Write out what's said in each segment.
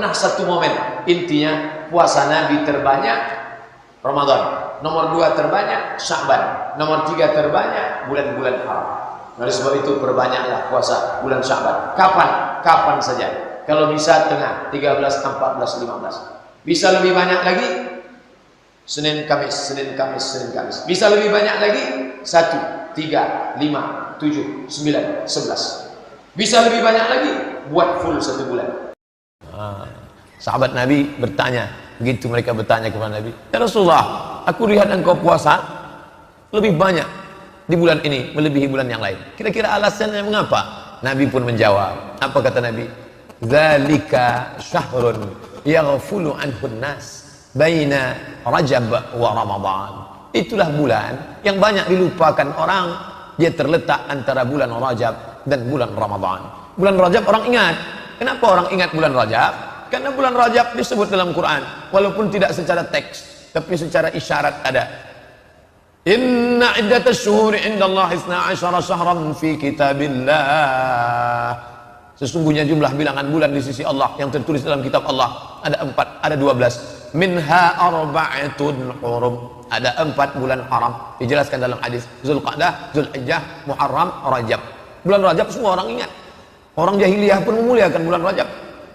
pernah satu momen. Intinya puasa Nabi terbanyak Ramadan, nomor 2 terbanyak Sya'ban, nomor 3 terbanyak bulan-bulan haram. Oleh sebab itu perbanyaklah puasa bulan Sya'ban. Kapan? Kapan saja. Kalau bisa tengah 13, 14, 15. Bisa lebih banyak lagi Senin, Kamis, Senin, Kamis, Senin, Kamis. Bisa lebih banyak lagi 1, 3, 5, 7, 9, 11. Bisa lebih banyak lagi buat full 1 bulan. Sahabat Nabi bertanya, begitu mereka bertanya kepada Nabi, ya Rasulullah, aku lihat engkau puasa lebih banyak di bulan ini melebihi bulan yang lain. Kira-kira alasannya mengapa? Nabi pun menjawab. Apa kata Nabi? Dzalika syahrun yaghfulu anhun nas baina Rajab wa Ramadan. Itulah bulan yang banyak dilupakan orang. Dia terletak antara bulan Rajab dan bulan Ramadan. Bulan Rajab orang ingat. Kenapa orang ingat bulan Rajab? Karena bulan Rajab disebut dalam Quran, walaupun tidak secara teks, tapi secara isyarat ada. Inna iddatash syuhuri indallahi 12 syahran fi kitabillah. Sesungguhnya jumlah bilangan bulan di sisi Allah yang tertulis dalam kitab Allah ada 4, ada 12. Minha arba'atun hurum. Ada 4 bulan haram. Dijelaskan dalam hadis Zulqa'dah, Zulhijjah, Muharram, Rajab. Bulan Rajab semua orang ingat. Orang jahiliyah pun memuliakan bulan Rajab.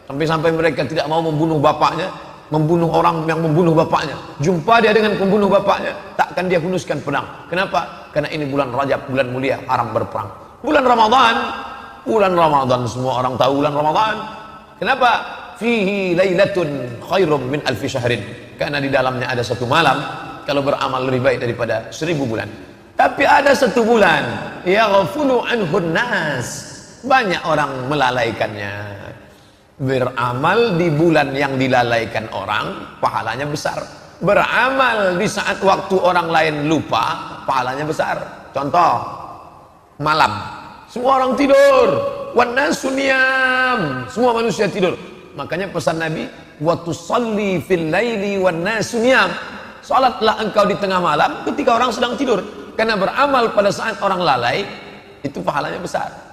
Sampai-sampai mereka tidak mau membunuh bapaknya, membunuh orang yang membunuh bapaknya. Jumpa dia dengan pembunuh bapaknya, takkan dia hunuskan pedang. Kenapa? Karena ini bulan Rajab, bulan mulia, haram berperang. Bulan Ramadan semua orang tahu bulan Ramadan. Kenapa? Fihi lailatun khairum min alfi syahrin. Karena di dalamnya ada 1 malam, kalau beramal lebih baik daripada 1000 bulan. Tapi ada 1 bulan, yaghfulu anhun nas. Banyak orang melalaikannya. Beramal di bulan yang dilalaikan orang, pahalanya besar. Beramal di saat waktu orang lain lupa, pahalanya besar. Contoh, malam, semua orang tidur, wan nasu niyam, semua manusia tidur. Makanya pesan Nabi, wa tusalli fil laili wan nasu niyam. Salatlah engkau di tengah malam ketika orang sedang tidur. Karena beramal pada saat orang lalai, itu pahalanya besar.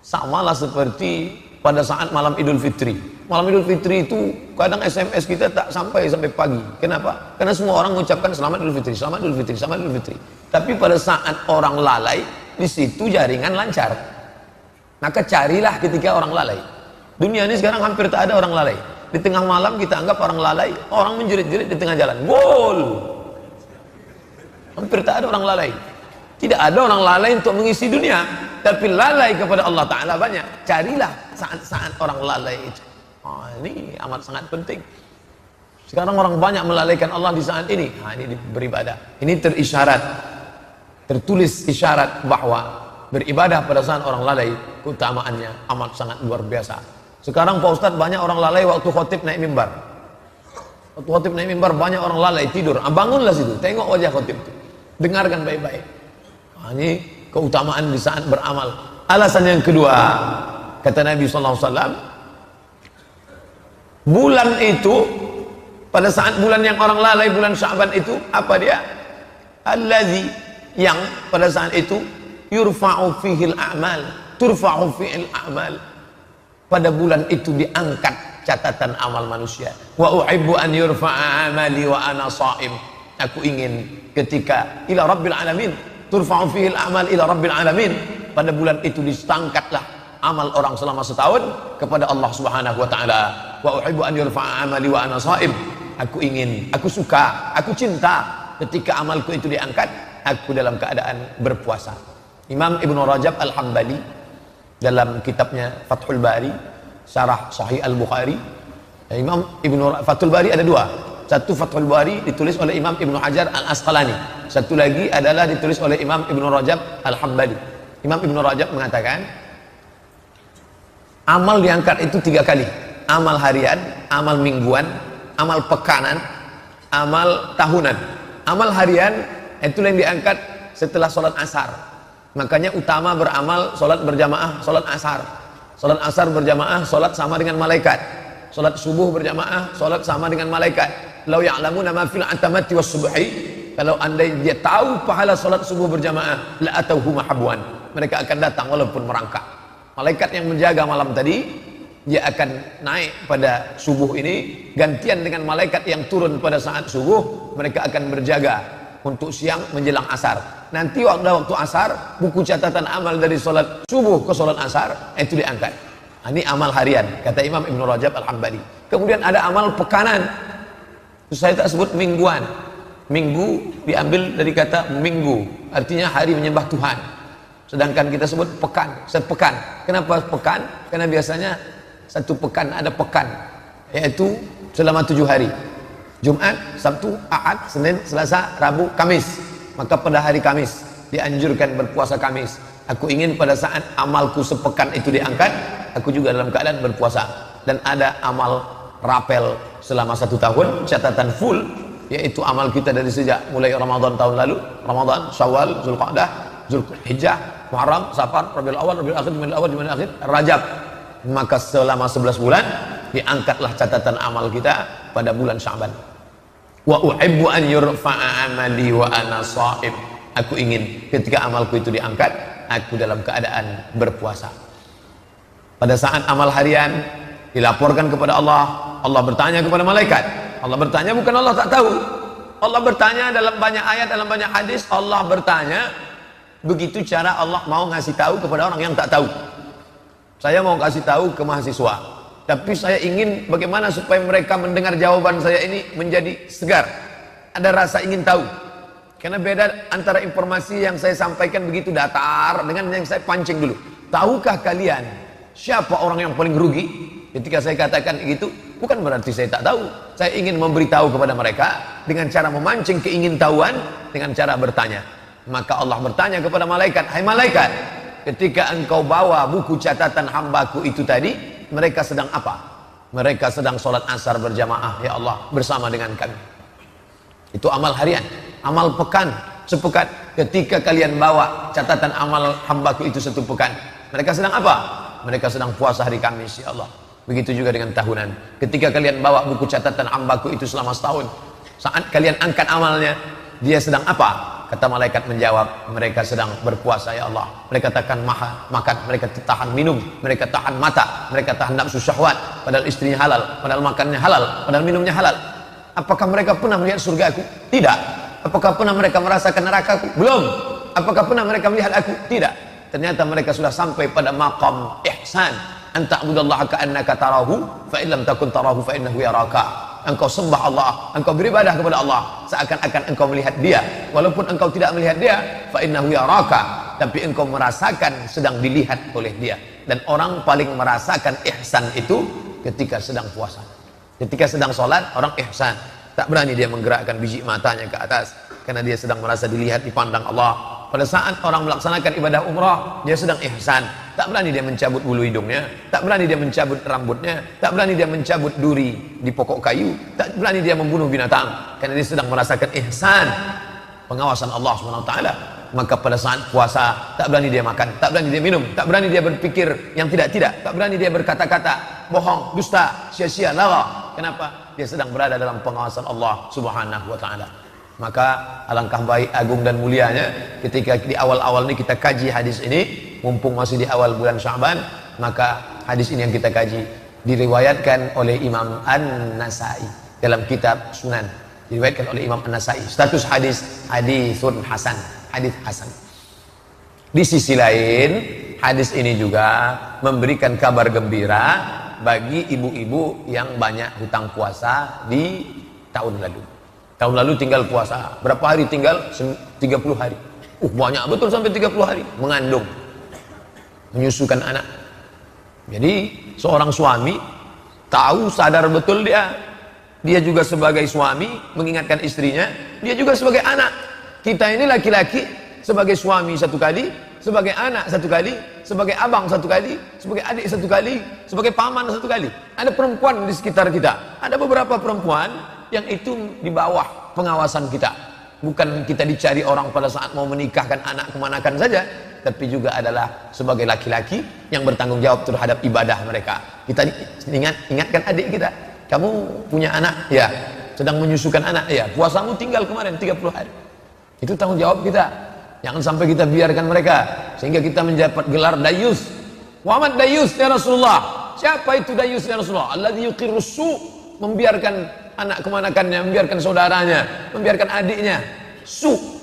Samalah seperti pada saat malam Idul Fitri. Malam Idul Fitri itu kadang SMS kita tak sampai pagi. Kenapa? Karena semua orang mengucapkan selamat Idul Fitri, selamat Idul Fitri, selamat Idul Fitri. Tapi pada saat orang lalai, di situ jaringan lancar. Maka carilah ketika orang lalai. Dunia ini sekarang hampir tak ada orang lalai. Di tengah malam kita anggap orang lalai, orang menjerit-jerit di tengah jalan. Gol! Hampir tak ada orang lalai. Tidak ada orang lalai untuk mengisi dunia, tapi lalai kepada Allah Ta'ala banyak. Carilah saat-saat orang lalai itu. Ini amat sangat penting. Sekarang orang banyak melalaikan Allah di saat ini. Ini beribadah. Ini terisyarat, tertulis isyarat bahwa beribadah pada saat orang lalai, keutamaannya amat sangat luar biasa. Sekarang Pak Ustadz, banyak orang lalai waktu khotib naik mimbar. Waktu khotib naik mimbar banyak orang lalai tidur. Bangunlah situ, tengok wajah khotib itu, dengarkan baik-baik. Ini keutamaan di saat beramal. Alasan yang kedua, kata Nabi SAW, bulan itu, pada saat bulan yang orang lalai, bulan Sya'ban itu, apa dia? Allazi, yang pada saat itu yurfa'u fihil a'mal, turfa'u fihil a'mal. Pada bulan itu diangkat catatan amal manusia. Wa uhibbu an yurfa'a amali wa ana sha'im. Aku ingin ketika ila rabbil alamin, turfa'u fihil a'mal ila rabbil alamin. Pada bulan itu disangkatlah amal orang selama setahun kepada Allah Subhanahu wa taala. Wa uhibbu an yurfa'a amali wa ana sha'im. Aku ingin, aku suka, aku cinta ketika amalku itu diangkat, aku dalam keadaan berpuasa. Imam Ibnu Rajab Al-Hambali dalam kitabnya Fathul Bari, Syarah Sahih Al-Bukhari. Imam Fathul Bari ada 2. Satu Fathul Bari ditulis oleh Imam Ibnu Hajar Al-Asqalani. Satu lagi adalah ditulis oleh Imam Ibnu Rajab Al-Hambali. Imam Ibnu Rajab mengatakan, amal diangkat itu 3 kali. Amal harian, amal mingguan, amal pekanan, amal tahunan. Amal harian itulah yang diangkat setelah sholat asar. Makanya utama beramal sholat berjamaah, sholat asar. Sholat asar berjamaah, sholat sama dengan malaikat. Sholat subuh berjamaah, sholat sama dengan malaikat. Lau ya'lamuna ma fil atamati was subhi. Kalau andai dia tahu pahala sholat subuh berjamaah, la atauhu mahabwan. Mereka akan datang walaupun merangkak. Malaikat yang menjaga malam tadi dia akan naik pada subuh ini, gantian dengan malaikat yang turun pada saat subuh. Mereka akan berjaga untuk siang menjelang asar. Nanti waktu asar, buku catatan amal dari sholat subuh ke sholat asar itu diangkat. Ini amal harian, kata Imam Ibn Rajab Al-Hambali. Kemudian ada amal pekanan, itu saya tak sebut mingguan. Minggu diambil dari kata minggu, artinya hari menyembah Tuhan. Sedangkan kita sebut pekan, sepekan. Kenapa pekan? Karena biasanya satu pekan ada pekan, yaitu selama 7 hari. Jumat, Sabtu, Ahad, Senin, Selasa, Rabu, Kamis. Maka pada hari Kamis dianjurkan berpuasa Kamis. Aku ingin pada saat amalku sepekan itu diangkat, aku juga dalam keadaan berpuasa. Dan ada amal rapel selama 1 tahun, catatan full, yaitu amal kita dari sejak mulai Ramadan tahun lalu, Ramadan, Syawal, Zulqa'dah, Zulhijjah, Muharram, Safar, Rabiul Awal, Rabiul Akhir, Jumadil Awal, Jumadil Akhir, Rajab. Maka selama 11 bulan diangkatlah catatan amal kita pada bulan Sya'ban. Wa uhibbu an yurfa'a amali wa ana sha'im. Aku ingin ketika amalku itu diangkat, aku dalam keadaan berpuasa. Pada saat amal harian dilaporkan kepada Allah, Allah bertanya kepada malaikat. Allah bertanya bukan Allah tak tahu. Allah bertanya dalam banyak ayat, dalam banyak hadis. Allah bertanya, begitu cara Allah mau ngasih tahu kepada orang yang tak tahu. Saya mau kasih tahu ke mahasiswa, tapi saya ingin bagaimana supaya mereka mendengar jawaban saya ini menjadi segar. Ada rasa ingin tahu. Karena beda antara informasi yang saya sampaikan begitu datar dengan yang saya pancing dulu. Tahukah kalian siapa orang yang paling rugi? Ketika saya katakan itu, bukan berarti saya tak tahu. Saya ingin memberitahu kepada mereka dengan cara memancing keingintahuan, dengan cara bertanya. Maka Allah bertanya kepada malaikat, hai malaikat, ketika engkau bawa buku catatan hambaku itu tadi, mereka sedang apa? Mereka sedang sholat asar berjamaah, ya Allah, bersama dengan kami. Itu amal harian. Amal pekan, sepekan. Ketika kalian bawa catatan amal hambaku itu 1 pekan, mereka sedang apa? Mereka sedang puasa hari Kamis, ya Allah. Begitu juga dengan tahunan. Ketika kalian bawa buku catatan hambaku itu selama setahun, saat kalian angkat amalnya, dia sedang apa? Kata malaikat menjawab, mereka sedang berpuasa, ya Allah. Mereka takkan makan, mereka tahan minum, mereka tahan mata, mereka tahan nafsu syahwat, padahal istrinya halal, padahal makannya halal, padahal minumnya halal. Apakah mereka pernah melihat surgaku? Tidak. Apakah pernah mereka merasakan nerakaku? Belum. Apakah pernah mereka melihat aku? Tidak. Ternyata mereka sudah sampai pada maqam ihsan. Anta abudallaha ka'annaka tarahu, fa illam takun tarahu fa innahu yaraka. Engkau sembah Allah, engkau beribadah kepada Allah seakan-akan engkau melihat dia, walaupun engkau tidak melihat dia, fa innahu yaraka, tapi engkau merasakan sedang dilihat oleh dia. Dan orang paling merasakan ihsan itu ketika sedang puasa. Ketika sedang sholat, orang ihsan, tak berani dia menggerakkan biji matanya ke atas karena dia sedang merasa dilihat, dipandang Allah. Pada saat orang melaksanakan ibadah umrah, dia sedang ihsan, tak berani dia mencabut bulu hidungnya, tak berani dia mencabut rambutnya, tak berani dia mencabut duri di pokok kayu, tak berani dia membunuh binatang, karena dia sedang merasakan ihsan, pengawasan Allah SWT. Maka pada saat puasa, tak berani dia makan, tak berani dia minum, tak berani dia berpikir yang tidak-tidak, tak berani dia berkata-kata bohong, dusta, sia-sia, lara. Kenapa? Dia sedang berada dalam pengawasan Allah Subhanahu wa ta'ala. Maka alangkah baik, agung dan mulianya ketika di awal-awal ini kita kaji hadis ini, mumpung masih di awal bulan Sya'ban. Maka hadis ini yang kita kaji diriwayatkan oleh Imam An-Nasai dalam kitab Sunan, diriwayatkan oleh Imam An-Nasai. Status hadis hadisun hasan, hadis hasan. Di sisi lain, hadis ini juga memberikan kabar gembira bagi ibu-ibu yang banyak hutang puasa di tahun lalu. Tahun lalu tinggal puasa, berapa hari tinggal? 30 hari. Banyak betul sampai 30 hari. Mengandung, menyusukan anak. Jadi seorang suami tahu, sadar betul dia juga sebagai suami mengingatkan istrinya, dia juga sebagai anak. Kita ini laki-laki sebagai suami 1 kali, sebagai anak 1 kali, sebagai abang 1 kali, sebagai adik 1 kali, sebagai paman 1 kali. Ada perempuan di sekitar kita, ada beberapa perempuan yang itu di bawah pengawasan kita. Bukan kita dicari orang pada saat mau menikahkan anak kemanakan saja, tapi juga adalah sebagai laki-laki yang bertanggung jawab terhadap ibadah mereka. Kita ingatkan adik kita, kamu punya anak, ya, sedang menyusukan anak, ya, puasamu tinggal kemarin 30 hari. Itu tanggung jawab kita. Jangan sampai kita biarkan mereka sehingga kita mendapat gelar dayus. Muhammad dayus ya Rasulullah. Siapa itu dayus ya Rasulullah? Alladzi yuqirrus su', membiarkan anak kemanakannya, membiarkan saudaranya, membiarkan adiknya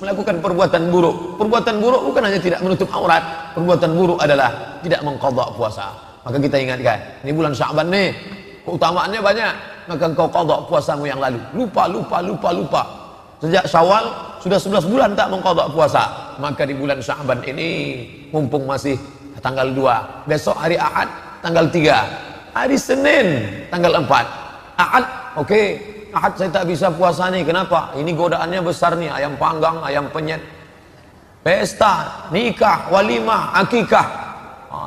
melakukan perbuatan buruk. Perbuatan buruk bukan hanya tidak menutup aurat, perbuatan buruk adalah tidak mengqadha puasa. Maka kita ingatkan, ini bulan Sya'ban nih, keutamaannya banyak, maka engkau qadha puasamu yang lalu. Lupa. Sejak Syawal sudah 11 bulan tak mengqadha puasa. Maka di bulan Sya'ban ini, mumpung masih tanggal 2, besok hari Ahad tanggal 3, hari Senin tanggal 4. Ahad, oke. Ahad saya tak bisa puasa nih. Kenapa? Ini godaannya besar nih. Ayam panggang, ayam penyet, pesta, nikah, walimah, akikah.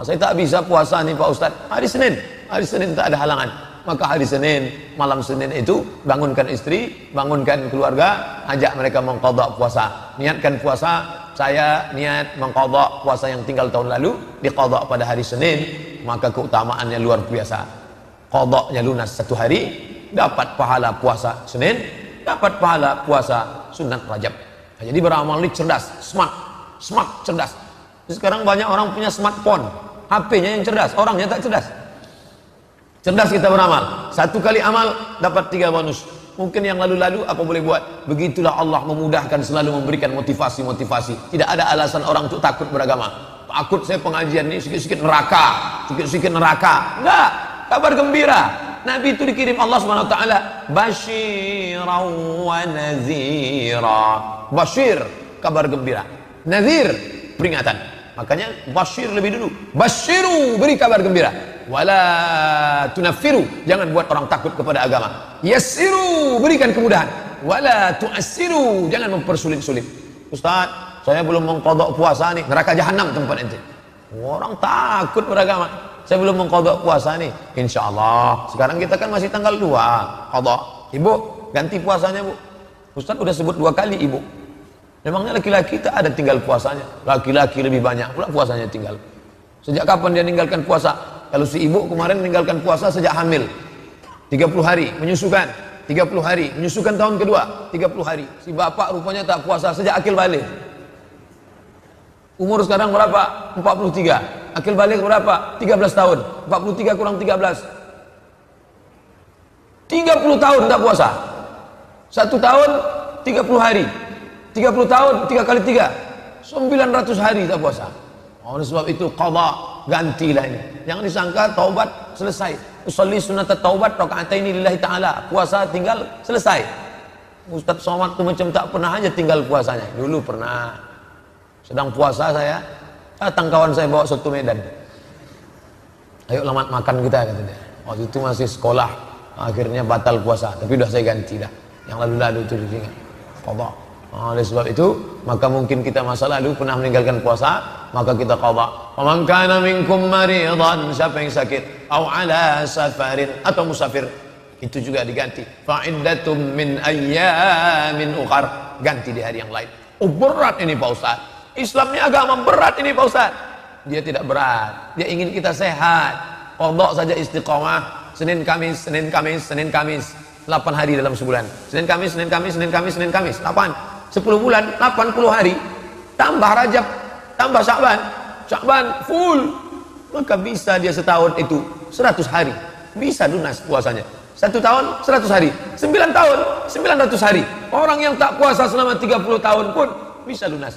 Saya tak bisa puasa nih Pak Ustadz. Hari Senin tak ada halangan. Maka hari Senin, malam Senin itu bangunkan istri, bangunkan keluarga, ajak mereka mengqadha puasa. Niatkan puasa. Saya niat mengqadha puasa yang tinggal tahun lalu, diqadha pada hari Senin. Maka keutamaannya luar biasa. Qadhanya lunas 1 hari, dapat pahala puasa Senin, dapat pahala puasa sunat Rajab. Nah, jadi beramal ini cerdas, smart cerdas. Sekarang banyak orang punya smartphone, HP-nya yang cerdas, orangnya tak cerdas. Cerdas kita beramal, 1 kali amal dapat 3 bonus. Mungkin yang lalu-lalu apa boleh buat. Begitulah Allah memudahkan, selalu memberikan motivasi. Tidak ada alasan orang untuk takut beragama. Takut saya pengajian ini sikit-sikit neraka. Enggak, kabar gembira. Nabi itu dikirim Allah Subhanahu wa taala basyiran wa nazira. Basyir, kabar gembira. Nazir, peringatan. Makanya basyir lebih dulu. Basyiru, beri kabar gembira. Wala tunaffiru, jangan buat orang takut kepada agama. Yassiru, berikan kemudahan. Wala tu'assiru, jangan mempersulit-sulit. Ustaz, saya belum mengqadha puasa nih, neraka jahanam tempat ente. Orang takut beragama. Saya belum mengqadha puasa nih. Insyaallah. Sekarang kita kan masih tanggal 2 qadha. Ibu, ganti puasanya, Bu. Ustaz udah sebut 2 kali, Ibu. Memangnya laki-laki tak ada tinggal puasanya? Laki-laki lebih banyak pula puasanya tinggal. Sejak kapan dia meninggalkan puasa? Kalau si ibu kemarin meninggalkan puasa sejak hamil 30 hari, menyusukan 30 hari, menyusukan tahun kedua 30 hari. Si bapak rupanya tak puasa sejak akil balik. Umur sekarang berapa? 43. Akil balik berapa? 13 tahun. 43 kurang 13, 30 tahun tak puasa. 1 tahun 30 hari, 30 tahun 3 kali 3 900 hari tak puasa. Oleh sebab itu qadha, gantilah ini. Jangan disangka taubat selesai. Usolli sunat taubat rakaataini lillahi ta'ala. Puasa tinggal selesai. Ustaz Somad itu macam tak pernah aja tinggal puasanya. Dulu pernah. Sedang puasa saya, datang kawan saya bawa soto Medan. Ayo lamat makan kita, kata dia. Waktu itu masih sekolah. Akhirnya batal puasa, tapi udah saya ganti dah. Yang lalu-lalu itu diingat. Qadha. Oleh sebab itu, maka mungkin kita masa lalu pernah meninggalkan puasa, maka kita qadha. Faman kana minkum maridan, siapa yang sakit, au ala safarin, atau musafir, itu juga diganti. Fa'iddatum min ayyamin ukhar, ganti di hari yang lain. Oh berat ini Pak Ustaz. Islamnya agama berat ini Pak Ustaz. Dia tidak berat. Dia ingin kita sehat. Qadha saja istiqamah. Senin Kamis, 8 hari dalam sebulan. Senin Kamis, 8. 10 bulan, 80 hari. Tambah Rajab, tambah Sya'ban full. Maka bisa dia setahun itu 100 hari. Bisa lunas puasanya. 1 tahun 100 hari. 9 tahun 900 hari. Orang yang tak puasa selama 30 tahun pun bisa lunas.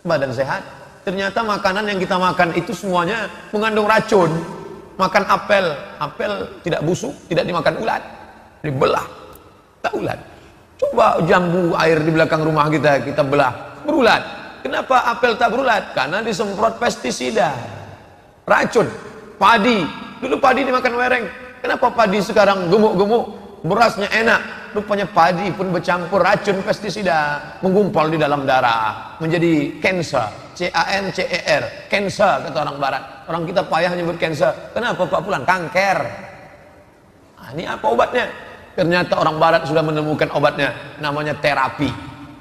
Badan sehat. Ternyata makanan yang kita makan itu semuanya mengandung racun. Makan apel tidak busuk, tidak dimakan ulat. Dibelah, tak ulat. Coba jambu air di belakang rumah kita belah, berulat. Kenapa apel tak berulat? Karena disemprot pestisida, racun. Padi, dulu padi dimakan wereng. Kenapa padi sekarang gemuk-gemuk, berasnya enak? Rupanya padi pun bercampur racun pestisida, menggumpal di dalam darah, menjadi cancer, C-A-N-C-E-R, cancer kata orang barat. Orang kita payah nyebut cancer. Kenapa Pak Fulan? Kanker. Nah, ini apa obatnya? Ternyata orang barat sudah menemukan obatnya, namanya terapi.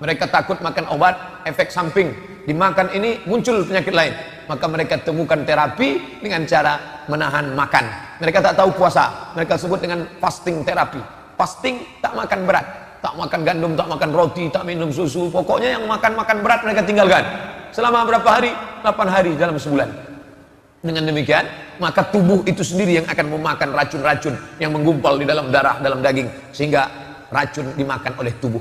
Mereka takut makan obat, efek samping. Dimakan ini muncul penyakit lain. Maka mereka temukan terapi dengan cara menahan makan. Mereka tak tahu puasa. Mereka sebut dengan fasting terapi. Fasting, tak makan berat. Tak makan gandum, tak makan roti, tak minum susu. Pokoknya yang makan berat mereka tinggalkan. Selama berapa hari? 8 hari dalam sebulan. Dengan demikian, maka tubuh itu sendiri yang akan memakan racun-racun yang menggumpal di dalam darah, dalam daging, sehingga racun dimakan oleh tubuh.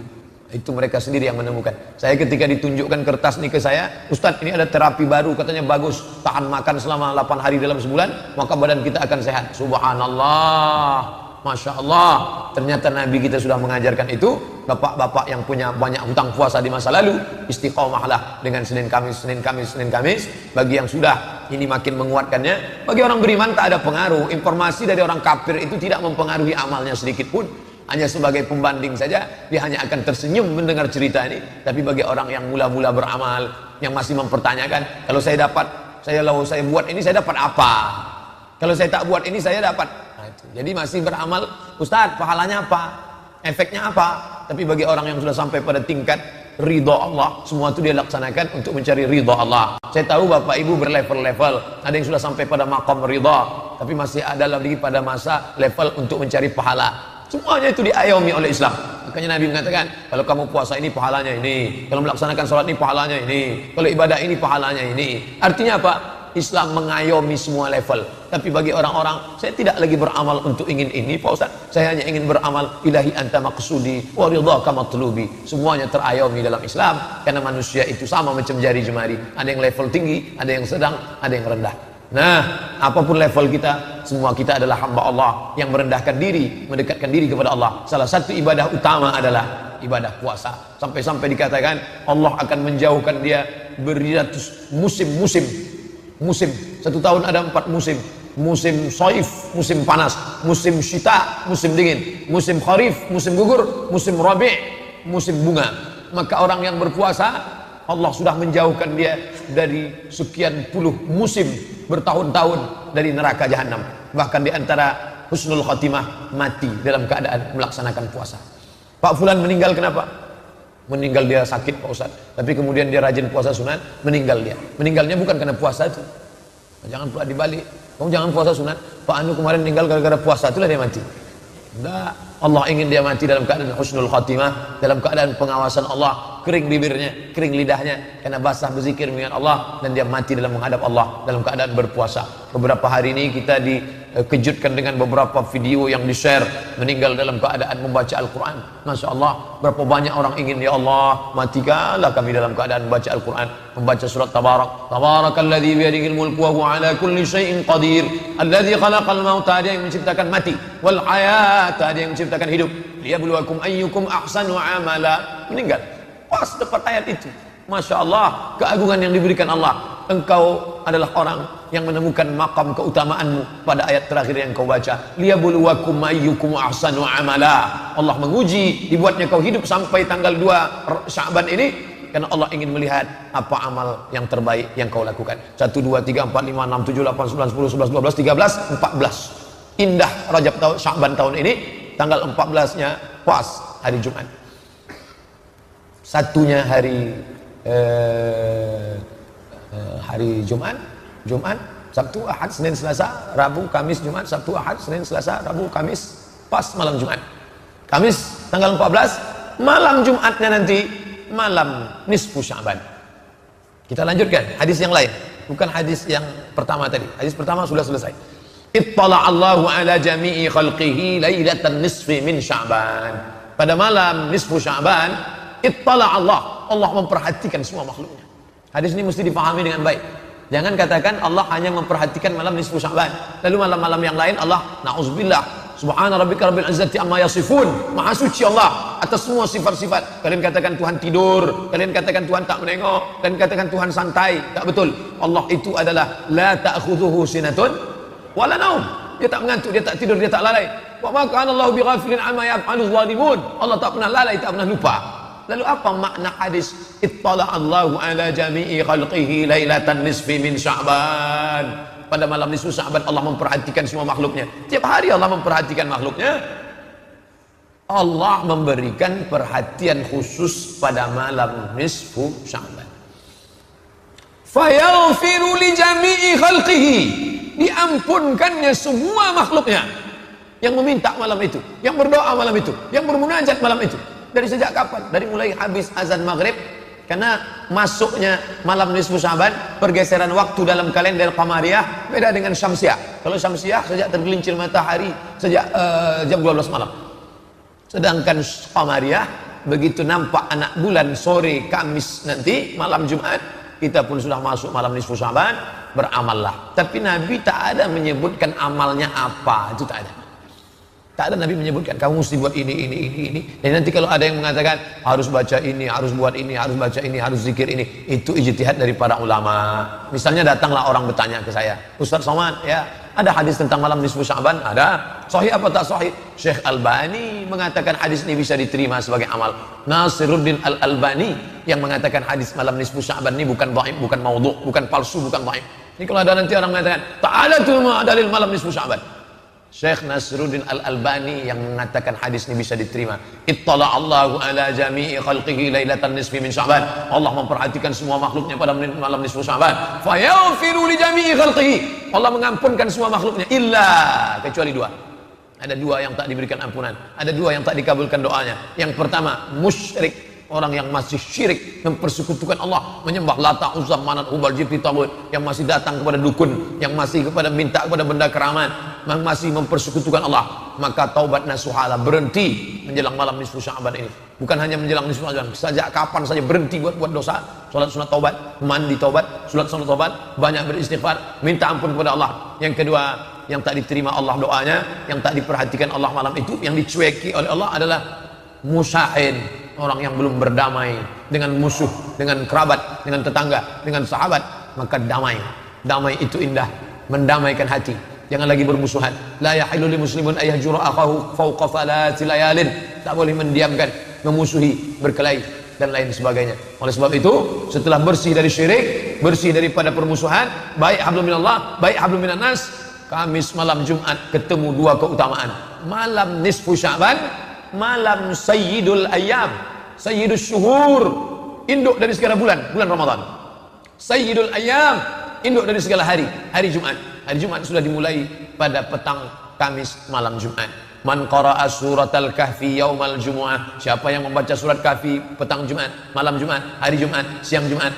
Itu mereka sendiri yang menemukan. Saya ketika ditunjukkan kertas ini ke saya, Ustadz, ini ada terapi baru, katanya bagus, tahan makan selama 8 hari dalam sebulan, maka badan kita akan sehat. Subhanallah, Masya Allah. Ternyata Nabi kita sudah mengajarkan itu. Bapak-bapak yang punya banyak hutang puasa di masa lalu, istiqomahlah dengan Senin Kamis, Senin Kamis, Senin Kamis. Bagi yang sudah, ini makin menguatkannya. Bagi orang beriman tak ada pengaruh. Informasi dari orang kafir itu tidak mempengaruhi amalnya sedikit pun. Hanya sebagai pembanding saja, dia hanya akan tersenyum mendengar cerita ini. Tapi bagi orang yang mula-mula beramal, yang masih mempertanyakan, kalau saya buat ini saya dapat apa? Kalau saya tak buat ini saya dapat. Nah, jadi masih beramal, Ustadz, pahalanya apa? Efeknya apa? Tapi bagi orang yang sudah sampai pada tingkat ridha Allah, semua itu dia laksanakan untuk mencari ridha Allah. Saya tahu Bapak Ibu berlevel-level, ada yang sudah sampai pada maqam ridha, tapi masih ada lagi pada masa level untuk mencari pahala. Semuanya itu diayomi oleh Islam. Makanya Nabi mengatakan, kalau kamu puasa ini pahalanya ini, kalau melaksanakan sholat ini pahalanya ini, kalau ibadah ini pahalanya ini. Artinya apa? Islam mengayomi semua level. Tapi bagi orang-orang, saya tidak lagi beramal untuk ingin ini, Pak Ustaz. Saya hanya ingin beramal ilahi anta maqsudi wa ridhaka matlubi. Semuanya terayomi dalam Islam, karena manusia itu sama macam jari jemari. Ada yang level tinggi, ada yang sedang, ada yang rendah. Nah, apapun level kita, semua kita adalah hamba Allah yang merendahkan diri, mendekatkan diri kepada Allah. Salah satu ibadah utama adalah ibadah puasa. Sampai-sampai dikatakan Allah akan menjauhkan dia beratus musim-musim. Satu tahun ada 4 musim. Musim saif, musim panas. Musim syita, musim dingin. Musim kharif, musim gugur. Musim rabi', musim bunga. Maka orang yang berpuasa, Allah sudah menjauhkan dia dari sekian puluh musim, bertahun-tahun dari neraka jahanam. Bahkan di antara husnul khatimah, mati dalam keadaan melaksanakan puasa. Pak Fulan meninggal kenapa? Meninggal dia sakit, Pak Ustaz. Tapi kemudian dia rajin puasa sunat, meninggal dia. Meninggalnya bukan karena puasa itu. Jangan pula dibalik. Kamu jangan puasa sunat. Pak Anu kemarin meninggal gara-gara puasa, itulah dia mati. Enggak. Allah ingin dia mati dalam keadaan husnul khatimah, dalam keadaan pengawasan Allah, kering bibirnya, kering lidahnya, karena basah berzikir mengingat Allah, dan dia mati dalam menghadap Allah dalam keadaan berpuasa. Beberapa hari ini kita dikejutkan dengan beberapa video yang di-share meninggal dalam keadaan membaca Al-Quran. Masya Allah, berapa banyak orang ingin, ya Allah, matikanlah kami dalam keadaan membaca Al-Quran, membaca surat Tabarak. Tabarakalladzi biyadihil mulku wa huwa ala kulli syai'in qadir, alladzi khalaqal mauta, dia yang menciptakan mati, wal hayata, dia yang menciptakan hidup, liyabluwakum ayyukum ahsanu amala. Meninggal pas tepat ayat itu. Masya Allah, keagungan yang diberikan Allah. Engkau adalah orang yang menemukan makam keutamaanmu pada ayat terakhir yang kau baca, liyabluwakum ayyukum ahsanu amala. Allah menguji, dibuatnya kau hidup sampai tanggal 2 Sya'ban ini karena Allah ingin melihat apa amal yang terbaik yang kau lakukan. 1, 2, 3, 4, 5, 6, 7, 8, 9, 10, 11, 12, 13, 14. Indah Rajab tahun Sya'ban tahun ini, tanggal 14-nya pas hari Jumat. Satunya hari Jumat, Sabtu, Ahad, Senin, Selasa, Rabu, Kamis, Jumat, Sabtu, Ahad, Senin, Selasa, Rabu, Kamis, pas malam Jumat. Kamis tanggal 14, malam Jumatnya nanti malam nisfu Sya'ban. Kita lanjutkan hadis yang lain, bukan hadis yang pertama tadi. Hadis pertama sudah selesai. Ittala'allahu ala jami'i khalqihi lailatan nisfi min Sya'ban. Pada malam nisfu Sya'ban, Allah memperhatikan semua makhluknya. Hadis ini mesti dipahami dengan baik. Jangan katakan Allah hanya memperhatikan malam nisfu Sya'ban, lalu malam-malam yang lain Allah, na'udzubillah, subhana rabbika rabbil izzati amma yasifun, maha suci Allah atas semua sifat-sifat. Kalian katakan Tuhan tidur, kalian katakan Tuhan tak menengok, kalian katakan Tuhan santai. Tak betul. Allah itu adalah la ta'khudhuhu sinatun wala naum. Dia tak mengantuk, dia tak tidur, dia tak lalai. Wa ma kana Allahu bighafilin amma yaf'alu zalimun. Allah tak pernah lalai, tak pernah lupa. Lalu apa makna hadis ittala'allahu ala jami'i khalqihi lailatan nisfi min Sya'ban? Pada malam nisfu Sya'ban Allah memperhatikan semua makhluknya. Tiap hari Allah memperhatikan makhluknya. Allah memberikan perhatian khusus pada malam nisfu Sya'ban. Fayaghfiru li jami'i khalqihi, diampunkannya semua makhluknya yang meminta malam itu, yang berdoa malam itu, yang bermunajat malam itu. Dari sejak kapan? Dari mulai habis azan maghrib Karena masuknya malam nisfu Sya'ban, pergeseran waktu dalam kalender Qamariyah beda dengan Syamsiah. Kalau Syamsiah sejak tergelincir matahari sejak jam 12 malam. Sedangkan Qamariyah begitu nampak anak bulan sore Kamis nanti malam Jumat, kita pun sudah masuk malam nisfu Sya'ban, beramallah. Tapi Nabi tak ada menyebutkan amalnya apa, itu tak ada. Tak ada Nabi menyebutkan kamu mesti buat ini. Dan nanti kalau ada yang mengatakan harus baca ini, harus buat ini, harus baca ini, harus zikir ini, itu ijtihad dari para ulama. Misalnya datanglah orang bertanya ke saya, Ustaz Somad, ya ada hadis tentang malam nisfu Sya'ban? Ada. Sahih apa tak sahih? Syekh Albani mengatakan hadis ini bisa diterima sebagai amal. Nasiruddin Al-Albani yang mengatakan hadis malam nisfu Sya'ban ini bukan dhaif, bukan maudhu', bukan palsu, bukan dhaif. Ini kalau ada nanti orang mengatakan tak ada tuh dalil malam nisfu Sya'ban. Syekh Nasiruddin Al-Albani yang mengatakan hadis ini bisa diterima. Ittala'allahu ala jami'i khalqihi lailatan nisfi min Sya'ban. Allah memperhatikan semua makhluknya pada malam nisfu Sya'ban. Fayaghfiru li jami'i khalqihi. Allah mengampunkan semua makhluknya illa kecuali dua. Ada dua yang tak diberikan ampunan. Ada dua yang tak dikabulkan doanya. Yang pertama, musyrik. Orang yang masih syirik, mempersekutukan Allah, menyembah Lata, Uzza, Manat, Hubal, Jibti, Tagut, yang masih datang kepada dukun, yang masih kepada minta kepada benda keramat, yang masih mempersekutukan Allah, maka taubat nasuhala, berhenti menjelang malam nisfu Sya'ban ini. Bukan hanya menjelang nisfu Sya'ban, sejak kapan saja berhenti buat dosa, salat sunat taubat, mandi taubat, salat sunat taubat, banyak beristighfar, minta ampun kepada Allah. Yang kedua, yang tak diterima Allah doanya, yang tak diperhatikan Allah malam itu, yang dicueki oleh Allah adalah musyahid, orang yang belum berdamai dengan musuh, dengan kerabat, dengan tetangga, dengan sahabat. Maka damai itu indah, mendamaikan hati. Jangan lagi bermusuhan. La yahillu lil muslimun ayyahjura akhahu fawqa thalathi layalin. Tak boleh mendiamkan, memusuhi, berkelahi dan lain sebagainya. Oleh sebab itu, setelah bersih dari syirik, bersih daripada permusuhan, baik hablum minallah, baik hablum minan nas, Kamis malam Jumat ketemu dua keutamaan. Malam nisfu Sya'ban, malam sayyidul ayyam, sayyidul syuhur, induk dari segala bulan Ramadan. Sayyidul ayyam, induk dari segala hari Jumat. Hari Jumat sudah dimulai pada petang Kamis malam Jumat. Man qara'a suratal kahfi yaumal jumu'ah, siapa yang membaca surat kahfi petang Jumat, malam Jumat, hari Jumat, siang Jumat,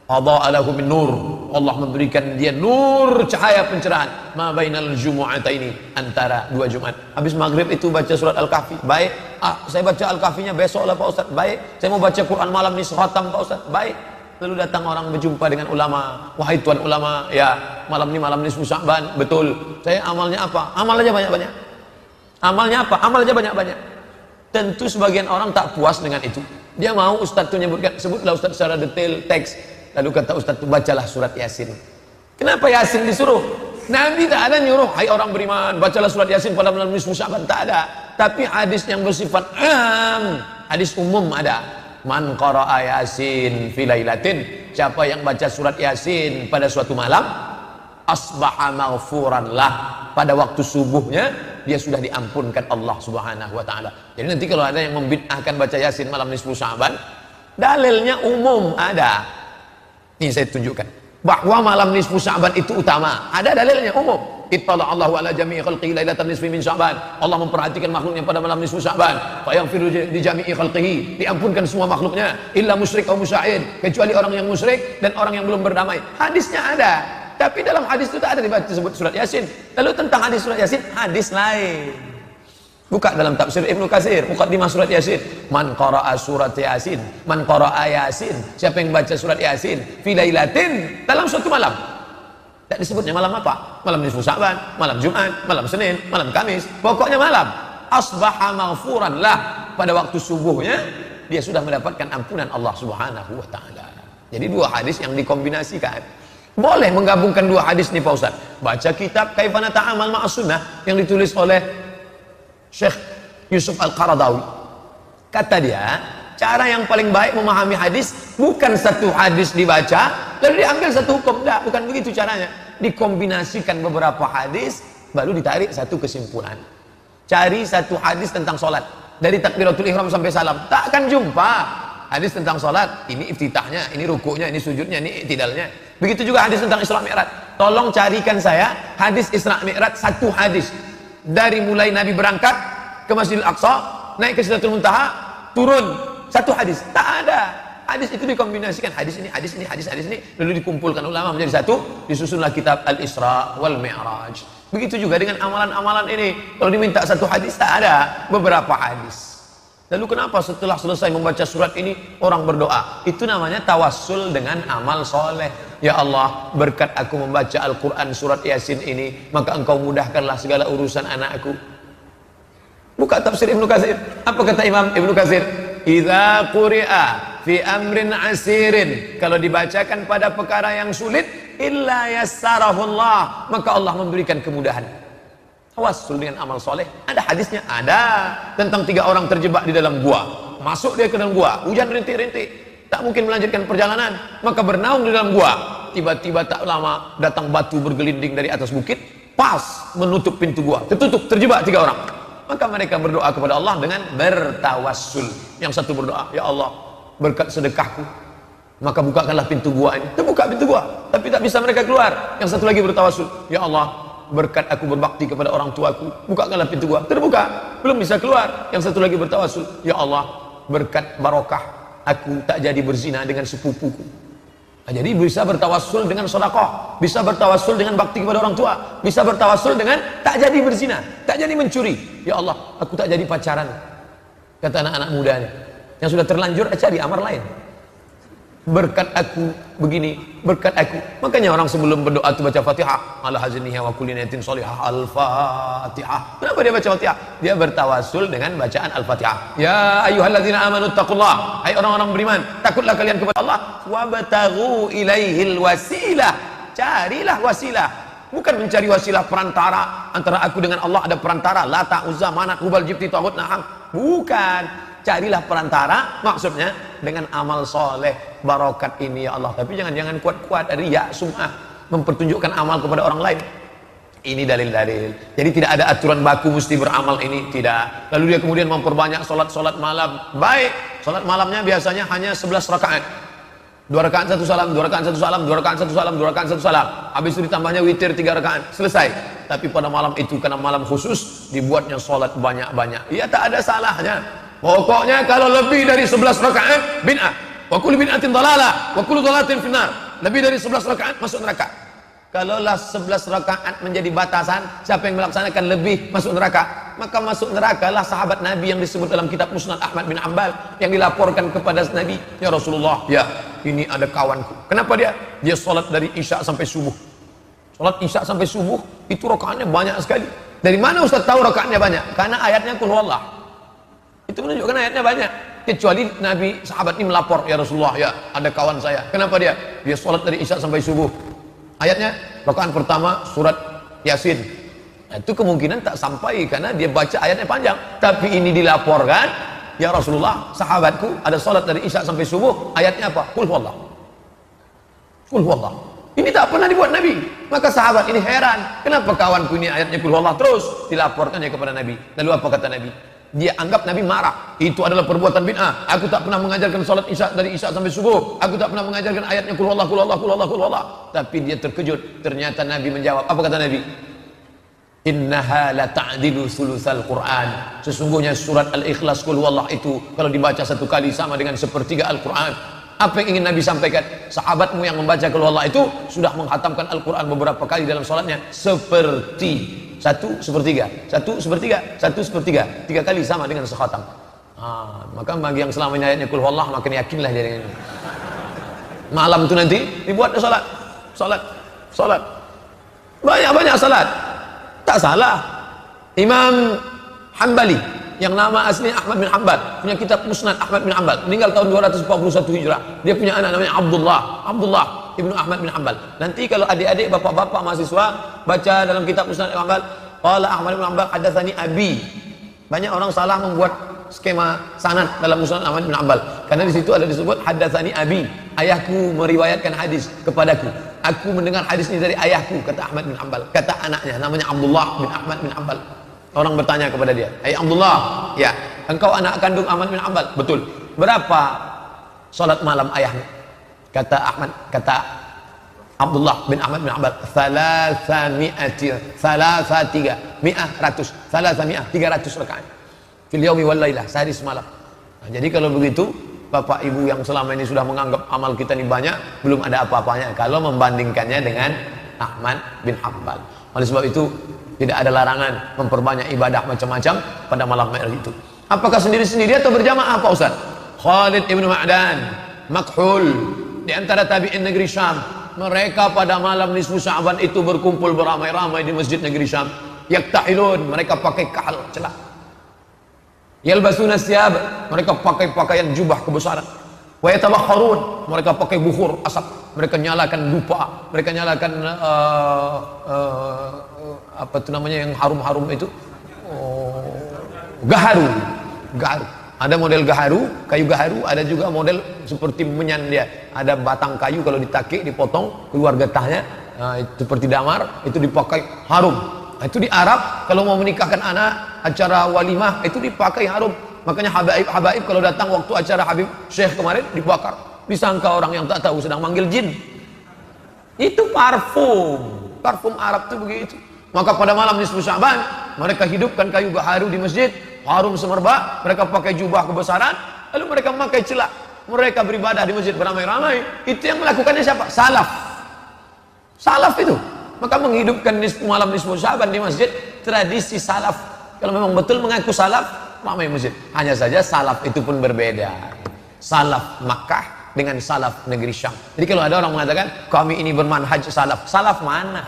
adha'a lahu min nur, Allah memberikan dia nur, cahaya pencerahan, ma bainal jumu'ataini, antara dua Jumat. Habis maghrib itu baca surat Al-Kahfi, baik. Saya baca Al-Kahfinya besok lah Pak Ustaz, baik. Saya mau baca Quran malam ni khatam Pak Ustaz, baik. Lalu datang orang berjumpa dengan ulama, wahai tuan ulama, ya malam ni nisfu Sya'ban, betul. Saya amalnya apa? Amal aja banyak-banyak. Amalnya apa? Amal aja banyak-banyak. Tentu sebagian orang tak puas dengan itu. Dia mau Ustaz tu nyebutkan, sebutlah Ustaz secara detail teks. Lalu kata Ustaz tu, bacalah surat Yasin. Kenapa Yasin disuruh? Nabi tak ada nyuruh, hai orang beriman, bacalah surat Yasin pada malam nisfu Sya'ban, tak ada. Tapi hadis yang bersifat hadis umum ada. Man qara'a Yasin fi lailatin, siapa yang baca surat Yasin pada suatu malam, asbaha maghfuran lah, pada waktu subuhnya dia sudah diampunkan Allah Subhanahu wa taala. Jadi nanti kalau ada yang membid'ahkan baca Yasin malam nisfu Sya'ban, dalilnya umum ada. Ini saya tunjukkan bahwa malam nisfu Sya'ban itu utama. Ada dalilnya umum. Ittala'allahu ala jami'i khalqihi lailatan nisfi min Sya'ban. Allah memperhatikan makhluknya pada malam nisfu Sya'ban. Fa yaghfiru li jami'i khalqihi, diampunkan semua makhluknya, illa musyrik atau musyahid, kecuali orang yang musyrik dan orang yang belum berdamai. Hadisnya ada, tapi dalam hadis itu tak ada dibaca sebut surat Yasin. Lalu tentang hadis surat Yasin, hadis lain. Buka dalam tafsir Ibnu Katsir, muqaddimah surat Yasin. Man qara'a surat Yasin, man qara'a Yasin, siapa yang baca surat Yasin fi lailatin, dalam suatu malam. Tak disebutnya malam apa? Malam nisfu Sya'ban, malam Jumat, malam Senin, malam Kamis, pokoknya malam. Asbaha maghfuran lah, pada waktu subuhnya dia sudah mendapatkan ampunan Allah Subhanahu wa taala. Jadi dua hadis yang dikombinasikan. Boleh menggabungkan dua hadis nih Pak Ustaz. Baca kitab Kaifana Ta'amal Ma'as Sunnah yang ditulis oleh Syekh Yusuf Al-Qaradawi. Kata dia, cara yang paling baik memahami hadis bukan satu hadis dibaca lalu diambil satu hukum. Tidak, bukan begitu caranya. Dikombinasikan beberapa hadis baru ditarik satu kesimpulan. Cari satu hadis tentang solat dari takbiratul ihram sampai salam, tak akan jumpa hadis tentang solat. Ini iftitahnya, ini rukuknya, ini sujudnya, ini i'tidalnya. Begitu juga hadis tentang Isra Mi'raj. Tolong carikan saya hadis Isra Mi'raj, satu hadis dari mulai Nabi berangkat ke Masjidil Aqsa, naik ke Sidratul Muntaha, turun, satu hadis. Tak ada. Hadis itu dikombinasikan, hadis ini, lalu dikumpulkan ulama menjadi satu, disusunlah kitab Al-Isra wal Mi'raj. Begitu juga dengan amalan-amalan ini. Kalau diminta satu hadis, tak ada beberapa hadis. Lalu kenapa setelah selesai membaca surat ini orang berdoa? Itu namanya tawassul dengan amal soleh. Ya Allah, berkat aku membaca Al-Quran surat Yasin ini, maka engkau mudahkanlah segala urusan anakku. Buka tafsir Ibnu Katsir. Apa kata Imam Ibnu Katsir? Idza quri'a fi amrin asirin, kalau dibacakan pada perkara yang sulit, illa yassarahullah, maka Allah memberikan kemudahan. Tawassul dengan amal soleh, ada hadisnya, ada tentang 3 orang terjebak di dalam gua. Masuk dia ke dalam gua, hujan rintik-rintik, tak mungkin melanjutkan perjalanan, maka bernaung di dalam gua. Tiba-tiba tak lama datang batu bergelinding dari atas bukit, pas menutup pintu gua, tertutup, terjebak 3 orang. Maka mereka berdoa kepada Allah dengan bertawassul. Yang satu berdoa, ya Allah, berkat sedekahku, maka bukakanlah pintu gua ini. Terbuka pintu gua, tapi tak bisa mereka keluar. Yang satu lagi bertawassul, ya Allah, berkat aku berbakti kepada orang tuaku, bukakanlah pintu gua. Terbuka, belum bisa keluar. Yang satu lagi bertawassul, ya Allah, berkat barokah aku tak jadi berzina dengan sepupuku. Nah, jadi bisa bertawassul dengan sedekah, bisa bertawassul dengan bakti kepada orang tua, bisa bertawassul dengan tak jadi berzina, tak jadi mencuri. Ya Allah, aku tak jadi pacaran. Kata anak-anak muda ini, yang sudah terlanjur cari amar lain. Berkat aku begini, berkat aku. Makanya orang sebelum berdoa itu baca Fatihah, ala hazniha wa kulli niyatin shalihah, al-Fatihah. Kenapa dia baca Fatihah? Dia bertawassul dengan bacaan Al-Fatihah. Ya ayyuhalladzina amanu taqullah, hai orang-orang beriman, takutlah kalian kepada Allah, wabtaghu ilaihil wasilah. Carilah wasilah. Bukan mencari wasilah perantara antara aku dengan Allah, ada perantara Lata, Uzza, Manat, Hubal, Jibti, Taghut, Na'am. Bukan. Carilah perantara, maksudnya dengan amal soleh, barokat ini ya Allah. Tapi jangan kuat-kuat riya, sum'ah, mempertunjukkan amal kepada orang lain. Ini dalil-dalil. Jadi tidak ada aturan baku mesti beramal ini, tidak. Lalu dia kemudian memperbanyak solat malam. Baik, solat malamnya biasanya hanya 11 rakaat. 2 rakaat 1 salam, 2 rakaat 1 salam, 2 rakaat 1 salam, 2 rakaat 1 salam. Habis itu ditambahnya witir 3 rakaat, selesai. Tapi pada malam itu karena malam khusus dibuatnya solat banyak-banyak. Ya tak ada salahnya. Pokoknya kalau lebih dari 11 rakaat bid'ah. Wa kullu bid'atin dhalalah, wa kullu dhalalatin finnar. Lebih dari 11 rakaat masuk neraka. Kalaulah 11 rakaat menjadi batasan, siapa yang melaksanakan lebih masuk neraka, maka masuk neraka lah sahabat Nabi yang disebut dalam kitab Musnad Ahmad bin Hanbal, yang dilaporkan kepada Nabi, ya Rasulullah, ya ini ada kawanku. Kenapa dia? Dia sholat dari Isya sampai subuh. Sholat Isya sampai subuh itu rakaatnya banyak sekali. Dari mana Ustaz tahu rakaatnya banyak? Karena ayatnya qul huwallah. Itu menunjukkan ayatnya banyak. Kecuali Nabi sahabat ini melapor, ya Rasulullah, ya ada kawan saya. Kenapa dia? Dia sholat dari Isya sampai subuh. Ayatnya rakaat pertama surat Yasin. Nah, itu kemungkinan tak sampai karena dia baca ayatnya panjang. Tapi ini dilaporkan, ya Rasulullah, sahabatku ada sholat dari Isya sampai subuh. Ayatnya apa? Qul huwallah. Qul huwallah. Ini tak pernah dibuat Nabi. Maka sahabat ini heran, kenapa kawanku ini ayatnya qul huwallah terus dilaporkannya kepada Nabi. Lalu apa kata Nabi? Dia anggap Nabi marah. Itu adalah perbuatan bid'ah. Aku tak pernah mengajarkan salat Isya dari Isya sampai subuh. Aku tak pernah mengajarkan ayatnya qul huwallah, qul huwallah, qul huwallah, qul huwallah. Tapi dia terkejut. Ternyata Nabi menjawab. Apa kata Nabi? Innaha la ta'dilu sulusal Qur'an. Sesungguhnya surat Al-Ikhlas qul huwallah itu kalau dibaca satu kali sama dengan sepertiga Al-Qur'an. Apa yang ingin Nabi sampaikan? Sahabatmu yang membaca qul huwallah itu sudah menghatamkan Al-Quran beberapa kali dalam sholatnya seperti 1/3, 1/3, 1/3, 3 kali sama dengan sekhatam. Maka bagi yang selamanya ayatnya qul huwallah, makin yakinlah dia dengan ini. Malam itu nanti dibuat salat, banyak salat. Tak salah. Imam Hambali yang nama asli Ahmad bin Hanbal punya kitab Musnad Ahmad bin Hanbal, meninggal tahun 241 Hijrah. Dia punya anak namanya Abdullah Ibnu Ahmad bin Hanbal. Nanti kalau adik-adik, bapak-bapak mahasiswa baca dalam kitab Musnad Ahmad bin Hanbal, qala Ahmad bin Hanbal hadatsani abi. Banyak orang salah membuat skema sanad dalam Musnad Ahmad bin Hanbal karena di situ ada disebut hadatsani abi, ayahku meriwayatkan hadis kepadaku. Aku mendengar hadis ini dari ayahku, kata Ahmad bin Hanbal. Kata anaknya namanya Abdullah bin Ahmad bin Hanbal. Orang bertanya kepada dia, "Hai Abdullah, ya, engkau anak kandung Ahmad bin Hanbal?" "Betul." "Berapa salat malam ayahmu?" Kata Abdullah bin Ahmad bin Hanbal, 300 rakaat. Fil yaumi wal lailah, sehari semalam. Nah, jadi kalau begitu, Bapak Ibu yang selama ini sudah menganggap amal kita ini banyak, belum ada apa-apanya kalau membandingkannya dengan Ahmad bin Hanbal. Oleh sebab itu tidak ada larangan memperbanyak ibadah macam-macam pada malam Mi'raj itu. Apakah sendiri-sendiri atau berjamaah Pak Ustaz? Khalid ibn Ma'dan, Makhul, di antara tabi'in negeri Syam, mereka pada malam nisfu Sya'ban itu berkumpul beramai-ramai di masjid negeri Syam. Yaktahilun, mereka pakai kahal celak. Yalbasuna siyab, mereka pakai pakaian jubah kebesaran. Wa yatabakharun, mereka pakai bukhur asap, mereka nyalakan dupa, mereka nyalakan apa itu namanya yang harum-harum itu, gaharu. Ada model gaharu, kayu gaharu, ada juga model seperti menyan dia. Ada batang kayu kalau ditakik, dipotong, keluar getahnya, seperti damar, itu dipakai harum. Itu di Arab kalau mau menikahkan anak, acara walimah itu dipakai harum. Makanya habaib kalau datang waktu acara Habib Syekh kemarin dibakar. Disangka orang yang tak tahu sedang manggil jin. Itu parfum Arab itu begitu. Maka pada malam nisfu Sya'ban mereka hidupkan kayu gaharu di masjid, harum semerbak, mereka pakai jubah kebesaran, lalu mereka memakai celak, mereka beribadah di masjid beramai-ramai. Itu yang melakukannya siapa? Salaf itu. Maka menghidupkan malam nisfu Sya'ban di masjid, tradisi salaf. Kalau memang betul mengaku salaf, ramai masjid. Hanya saja salaf itu pun berbeda. Salaf Makkah dengan salaf negeri Syam. Jadi kalau ada orang mengatakan kami ini bermanhaj salaf, salaf mana?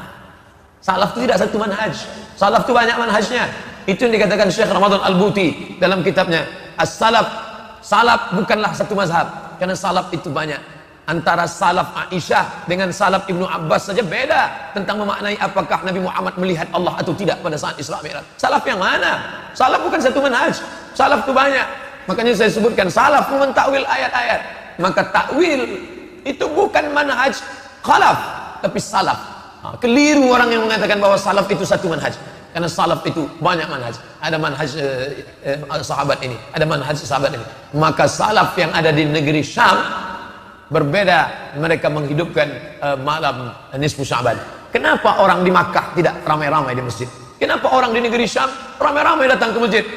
Salaf itu tidak satu manhaj. Salaf itu banyak manhajnya. Itu yang dikatakan Syekh Ramadan Al-Buti dalam kitabnya As-Salaf. Salaf bukanlah satu mazhab, karena salaf itu banyak. Antara salaf Aisyah dengan salaf Ibnu Abbas saja beda tentang memaknai apakah Nabi Muhammad melihat Allah atau tidak pada saat Isra Mi'raj. Salaf yang mana? Salaf bukan satu manhaj. Salaf itu banyak. Makanya saya sebutkan salaf mentakwil ayat-ayat. Maka takwil itu bukan manhaj khalaf, tapi salaf. Keliru orang yang mengatakan bahwa salaf itu satu manhaj. Karena salaf itu banyak manhaj. Ada manhaj sahabat ini, ada manhaj sahabat ini. Maka salaf yang ada di negeri Syam berbeda, mereka menghidupkan malam nisfu Sya'ban. Kenapa orang di Makkah tidak ramai-ramai di masjid? Kenapa orang di negeri Syam ramai-ramai datang ke masjid?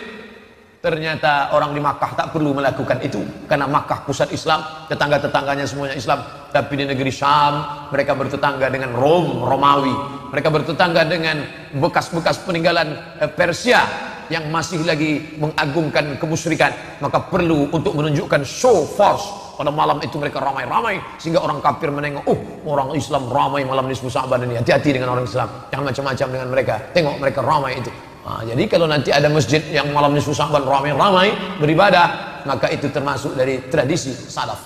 Ternyata orang di Makkah tak perlu melakukan itu, karena Makkah pusat Islam, tetangga-tetangganya semuanya Islam. Tapi di negeri Syam mereka bertetangga dengan Romawi, mereka bertetangga dengan bekas-bekas peninggalan Persia yang masih lagi mengagungkan kemusyrikan. Maka perlu untuk menunjukkan show force. Pada malam itu mereka ramai-ramai sehingga orang kafir menengok, orang Islam ramai malam nisfu Sya'ban ini. Hati-hati dengan orang Islam, jangan macam-macam dengan mereka. Tengok mereka ramai itu. Jadi kalau nanti ada masjid yang malam nisfu Sya'ban ramai-ramai beribadah, maka itu termasuk dari tradisi salaf.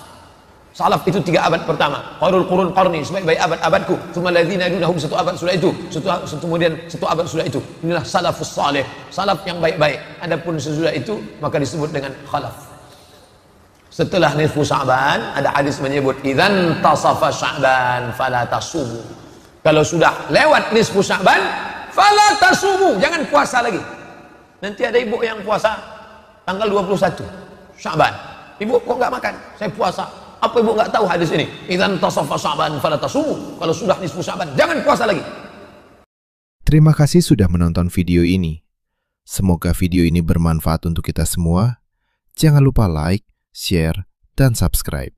Salaf itu 3 abad pertama. Khairul qurun qarni, sebaik-baik abad-abadku. Tsumma alladzina yalunahum, 1 abad sudah itu. Kemudian 1 abad sudah itu. Inilah salafus saleh, salaf yang baik-baik. Adapun sesudah itu maka disebut dengan khalaf. Setelah nisfu Sya'ban ada hadis menyebut idzan tasafa Sya'ban fala tasumu. Kalau sudah lewat nisfu Sya'ban fala tasumu, jangan puasa lagi. Nanti ada ibu yang puasa tanggal 21 Sya'ban. Ibu kok enggak makan? Saya puasa. Apa ibu enggak tahu hadis ini? Idzan tasafa Sya'ban fala tasumu. Kalau sudah nisfu Sya'ban jangan puasa lagi. Terima kasih sudah menonton video ini. Semoga video ini bermanfaat untuk kita semua. Jangan lupa like, share, dan subscribe.